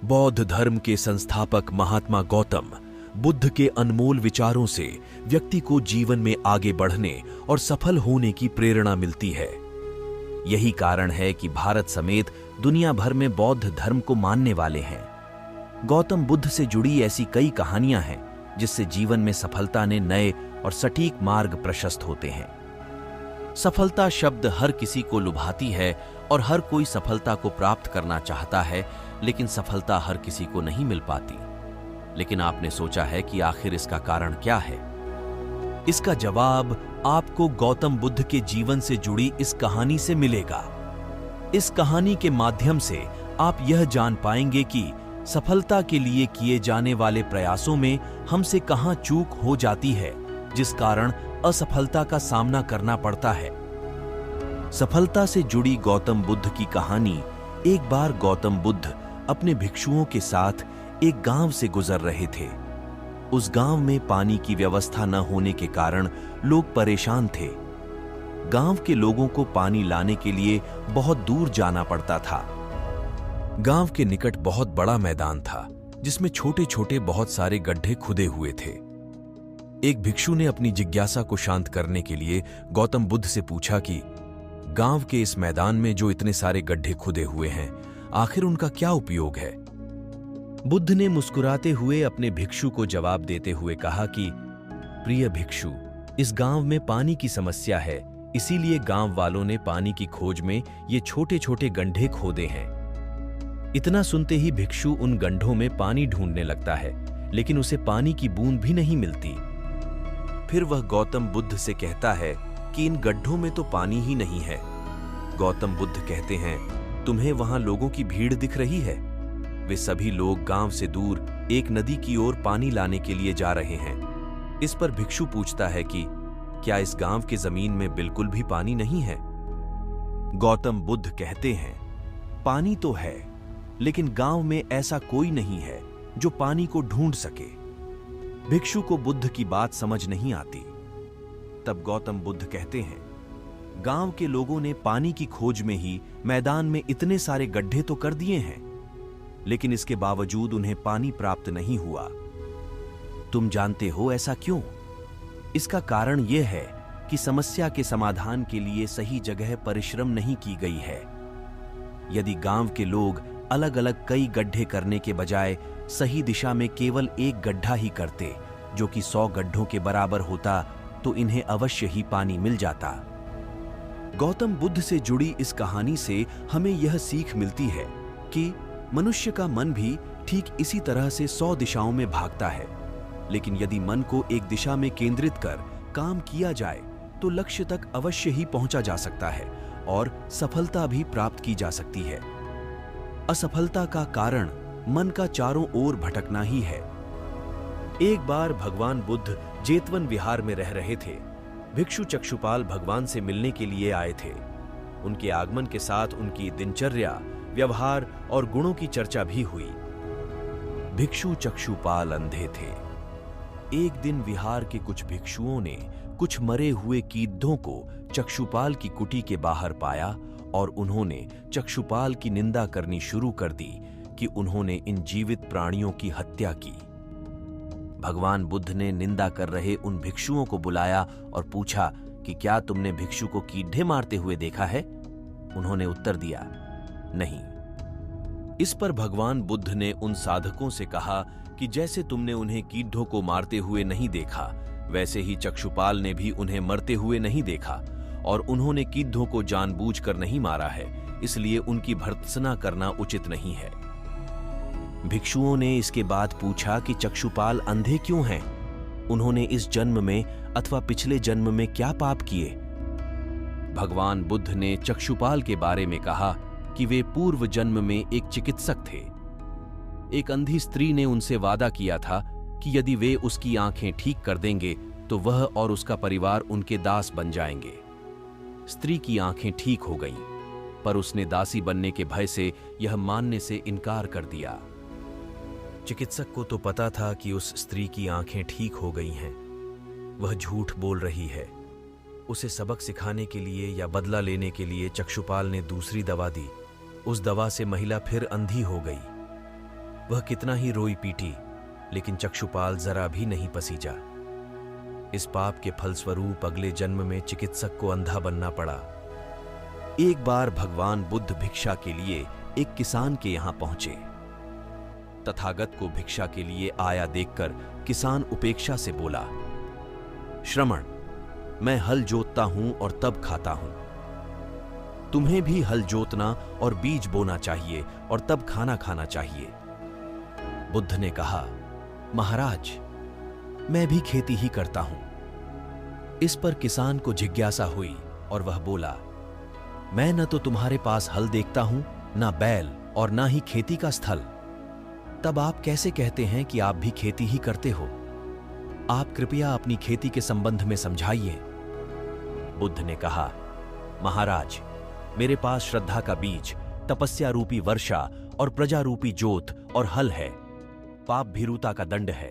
बौद्ध धर्म के संस्थापक महात्मा गौतम बुद्ध के अनमोल विचारों से व्यक्ति को जीवन में आगे बढ़ने और सफल होने की प्रेरणा मिलती है। यही कारण है कि भारत समेत दुनिया भर में बौद्ध धर्म को मानने वाले हैं। गौतम बुद्ध से जुड़ी ऐसी कई कहानियां हैं जिससे जीवन में सफलता ने नए और सटीक मार्ग प्रशस्त होते हैं। सफलता शब्द हर किसी को लुभाती है और हर कोई सफलता को प्राप्त करना चाहता है, लेकिन सफलता हर किसी को नहीं मिल पाती। लेकिन आपने सोचा है कि आखिर इसका कारण क्या है? इसका जवाब आपको गौतम बुद्ध के जीवन से जुड़ी इस कहानी से मिलेगा। इस कहानी के माध्यम से आप यह जान पाएंगे कि सफलता के लिए किए जाने वाले प्रयासों में हमसे कहां चूक हो जाती है, जिस कारण असफलता का सामना करना पड़ता है। सफलता से जुड़ी गौतम बुद्ध की कहानी। एक बार गौतम बुद्ध अपने भिक्षुओं के साथ एक गांव से गुजर रहे थे। उस गांव में पानी की व्यवस्था न होने के कारण लोग परेशान थे। गांव के लोगों को पानी लाने के लिए बहुत दूर जाना पड़ता था। गांव के निकट बहुत बड़ा मैदान था जिसमें छोटे छोटे बहुत सारे गड्ढे खुदे हुए थे। एक भिक्षु ने अपनी जिज्ञासा को शांत करने के लिए गौतम बुद्ध से पूछा कि गांव के इस मैदान में जो इतने सारे गड्ढे खुदे हुए हैं, आखिर उनका क्या उपयोग है? बुद्ध ने मुस्कुराते हुए अपने भिक्षु को जवाब देते हुए कहा कि प्रिय भिक्षु, इस गांव में पानी की समस्या है, इसीलिए गांव वालों ने पानी की खोज में ये छोटे छोटे गड्ढे खोदे हैं। इतना सुनते ही भिक्षु उन गड्ढों में पानी ढूंढने लगता है, लेकिन उसे पानी की बूंद भी नहीं मिलती। फिर वह गौतम बुद्ध से कहता है कि इन गड्ढों में तो पानी ही नहीं है। गौतम बुद्ध कहते हैं, तुम्हें वहां लोगों की भीड़ दिख रही है? वे सभी लोग गांव से दूर एक नदी की ओर पानी लाने के लिए जा रहे हैं। इस पर भिक्षु पूछता है कि क्या इस गांव की जमीन में बिल्कुल भी पानी नहीं है? गौतम बुद्ध कहते हैं, पानी तो है, लेकिन गांव में ऐसा कोई नहीं है जो पानी को ढूंढ सके। भिक्षु को बुद्ध की बात समझ नहीं आती। तब गौतम बुद्ध कहते हैं, गांव के लोगों ने पानी की खोज में ही मैदान में इतने सारे गड्ढे तो कर दिए हैं, लेकिन इसके बावजूद उन्हें पानी प्राप्त नहीं हुआ। तुम जानते हो ऐसा क्यों? इसका कारण यह है कि समस्या के समाधान के लिए सही जगह परिश्रम नहीं की गई है। यदि गांव के लोग अलग अलग कई गड्ढे करने के बजाय सही दिशा में केवल एक गड्ढा ही करते, जो कि 100 गड्ढों के बराबर होता, तो इन्हें अवश्य ही पानी मिल जाता। गौतम बुद्ध से जुड़ी इस कहानी से हमें यह सीख मिलती है कि मनुष्य का मन भी ठीक इसी तरह से 100 दिशाओं में भागता है, लेकिन यदि मन को एक दिशा में केंद्रित कर काम किया जाए तो लक्ष्य तक अवश्य ही पहुंचा जा सकता है और सफलता भी प्राप्त की जा सकती है। असफलता का कारण मन का चारों ओर भटकना ही है। एक बार भगवान बुद्ध जेतवन विहार में रह रहे थे। भिक्षु चक्षुपाल भगवान से मिलने के लिए आए थे। उनके आगमन के साथ उनकी दिनचर्या, व्यवहार और गुणों की चर्चा भी हुई। भिक्षु चक्षुपाल अंधे थे। एक दिन विहार के कुछ भिक्षुओं ने कुछ मरे हुए गिद्धों को चक्षुपाल की कुटी के बाहर पाया और उन्होंने चक्षुपाल की निंदा करनी शुरू कर दी कि उन्होंने इन जीवित प्राणियों की हत्या की। भगवान बुद्ध ने निंदा कर रहे उन भिक्षुओं को बुलाया और पूछा कि क्या तुमने भिक्षु को कीड़े मारते हुए देखा है? उन्होंने उत्तर दिया, नहीं। इस पर भगवान बुद्ध ने उन साधकों से कहा कि जैसे तुमने उन्हें कीड़ों को मारते हुए नहीं देखा, वैसे ही चक्षुपाल ने भी उन्हें मरते हुए नहीं देखा और उन्होंने कीड़ों को जानबूझकर नहीं मारा है, इसलिए उनकी भर्त्सना करना उचित नहीं है। भिक्षुओं ने इसके बाद पूछा कि चक्षुपाल अंधे क्यों हैं? उन्होंने इस जन्म में अथवा पिछले जन्म में क्या पाप किए? भगवान बुद्ध ने चक्षुपाल के बारे में कहा कि वे पूर्व जन्म में एक चिकित्सक थे। एक अंधी स्त्री ने उनसे वादा किया था कि यदि वे उसकी आंखें ठीक कर देंगे तो वह और उसका परिवार उनके दास बन जाएंगे। स्त्री की आंखें ठीक हो गईं, पर उसने दासी बनने के भय से यह मानने से इनकार कर दिया। चिकित्सक को तो पता था कि उस स्त्री की आंखें ठीक हो गई हैं। वह झूठ बोल रही है। उसे सबक सिखाने के लिए या बदला लेने के लिए चक्षुपाल ने दूसरी दवा दी। उस दवा से महिला फिर अंधी हो गई। वह कितना ही रोई पीटी, लेकिन चक्षुपाल जरा भी नहीं पसीजा। इस पाप के फलस्वरूप अगले जन्म में चिकित्सक को अंधा बनना पड़ा। एक बार भगवान बुद्ध भिक्षा के लिए एक किसान के यहां पहुंचे। तथागत को भिक्षा के लिए आया देखकर किसान उपेक्षा से बोला, श्रमण, मैं हल जोतता हूं और तब खाता हूं। तुम्हें भी हल जोतना और बीज बोना चाहिए और तब खाना खाना चाहिए। बुद्ध ने कहा, महाराज, मैं भी खेती ही करता हूं। इस पर किसान को जिज्ञासा हुई और वह बोला, मैं न तो तुम्हारे पास हल देखता हूं, ना बैल और ना ही खेती का स्थल। तब आप कैसे कहते हैं कि आप भी खेती ही करते हो? आप कृपया अपनी खेती के संबंध में समझाइए। बुद्ध ने कहा, महाराज, मेरे पास श्रद्धा का बीज, तपस्या रूपी वर्षा और प्रजा रूपी जोत और हल है। पाप भीरुता का दंड है,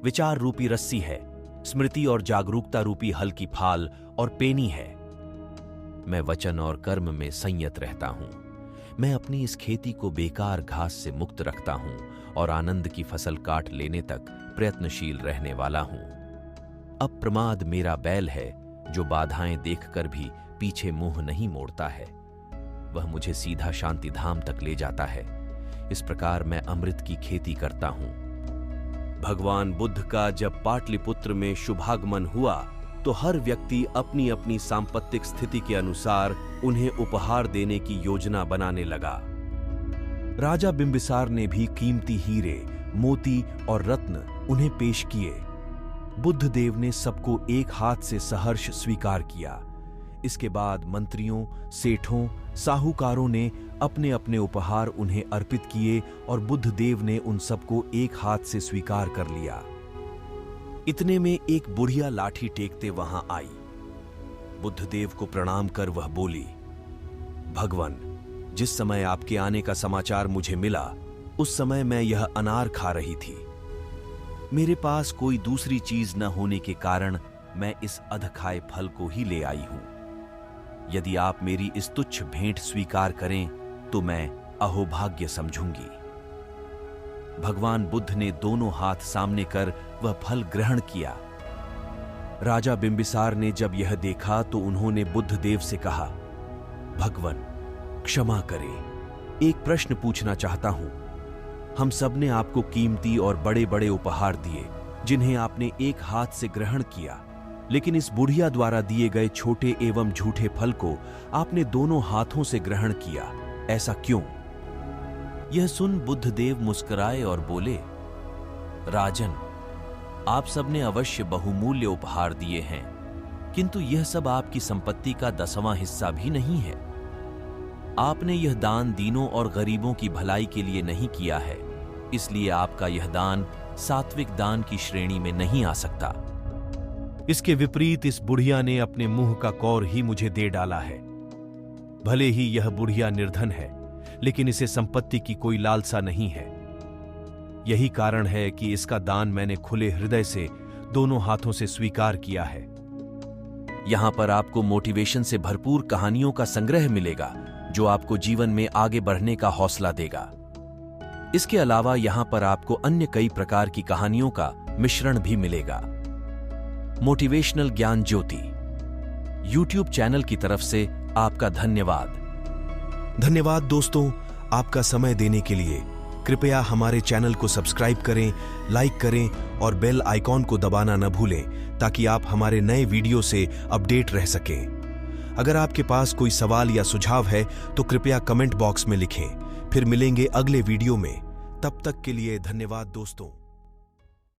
विचार रूपी रस्सी है, स्मृति और जागरूकता रूपी हल की फाल और पेनी है। मैं वचन और कर्म में संयत रहता हूं। मैं अपनी इस खेती को बेकार घास से मुक्त रखता हूं और आनंद की फसल काट लेने तक प्रयत्नशील रहने वाला हूं। अप्रमाद मेरा बैल है, जो बाधाएं देखकर भी पीछे मुंह नहीं मोड़ता है। वह मुझे सीधा शांति धाम तक ले जाता है। इस प्रकार मैं अमृत की खेती करता हूं। भगवान बुद्ध का जब पाटलिपुत्र में शुभागमन हुआ तो हर व्यक्ति अपनी अपनी सांपत्तिक स्थिति के अनुसार उन्हें उपहार देने की योजना बनाने लगा। राजा बिंबिसार ने भी कीमती हीरे, मोती और रत्न उन्हें पेश किए। बुद्ध देव ने सबको एक हाथ से सहर्ष स्वीकार किया। इसके बाद मंत्रियों, सेठों, साहूकारों ने अपने अपने उपहार उन्हें अर्पित किए और बुद्ध देव ने उन सबको एक हाथ से स्वीकार कर लिया। इतने में एक बुढ़िया लाठी टेकते वहां आई। बुद्ध देव को प्रणाम कर वह बोली, भगवान, जिस समय आपके आने का समाचार मुझे मिला उस समय मैं यह अनार खा रही थी। मेरे पास कोई दूसरी चीज न होने के कारण मैं इस अधखाए फल को ही ले आई हूं। यदि आप मेरी इस तुच्छ भेंट स्वीकार करें तो मैं अहोभाग्य समझूंगी। भगवान बुद्ध ने दोनों हाथ सामने कर वह फल ग्रहण किया। राजा बिंबिसार ने जब यह देखा तो उन्होंने बुद्ध देव से कहा, भगवान, क्षमा करें, एक प्रश्न पूछना चाहता हूं। हम सब ने आपको कीमती और बड़े बड़े उपहार दिए जिन्हें आपने एक हाथ से ग्रहण किया, लेकिन इस बुढ़िया द्वारा दिए गए छोटे एवं झूठे फल को आपने दोनों हाथों से ग्रहण किया, ऐसा क्यों? यह सुन बुद्ध देव मुस्कुराए और बोले, राजन, आप सबने अवश्य बहुमूल्य उपहार दिए हैं, किंतु यह सब आपकी संपत्ति का 10वां हिस्सा भी नहीं है। आपने यह दान दीनों और गरीबों की भलाई के लिए नहीं किया है, इसलिए आपका यह दान सात्विक दान की श्रेणी में नहीं आ सकता। इसके विपरीत इस बुढ़िया ने अपने मुंह का कौर ही मुझे दे डाला है। भले ही यह बुढ़िया निर्धन है, लेकिन इसे संपत्ति की कोई लालसा नहीं है। यही कारण है कि इसका दान मैंने खुले हृदय से दोनों हाथों से स्वीकार किया है। यहां पर आपको मोटिवेशन से भरपूर कहानियों का संग्रह मिलेगा जो आपको जीवन में आगे बढ़ने का हौसला देगा। इसके अलावा यहां पर आपको अन्य कई प्रकार की कहानियों का मिश्रण भी मिलेगा। मोटिवेशनल ज्ञान ज्योति YouTube चैनल की तरफ से आपका धन्यवाद। धन्यवाद दोस्तों, आपका समय देने के लिए। कृपया हमारे चैनल को सब्सक्राइब करें, लाइक करें और बेल आइकॉन को दबाना न भूलें ताकि आप हमारे नए वीडियो से अपडेट रह सकें। अगर आपके पास कोई सवाल या सुझाव है तो कृपया कमेंट बॉक्स में लिखें। फिर मिलेंगे अगले वीडियो में। तब तक के लिए धन्यवाद दोस्तों।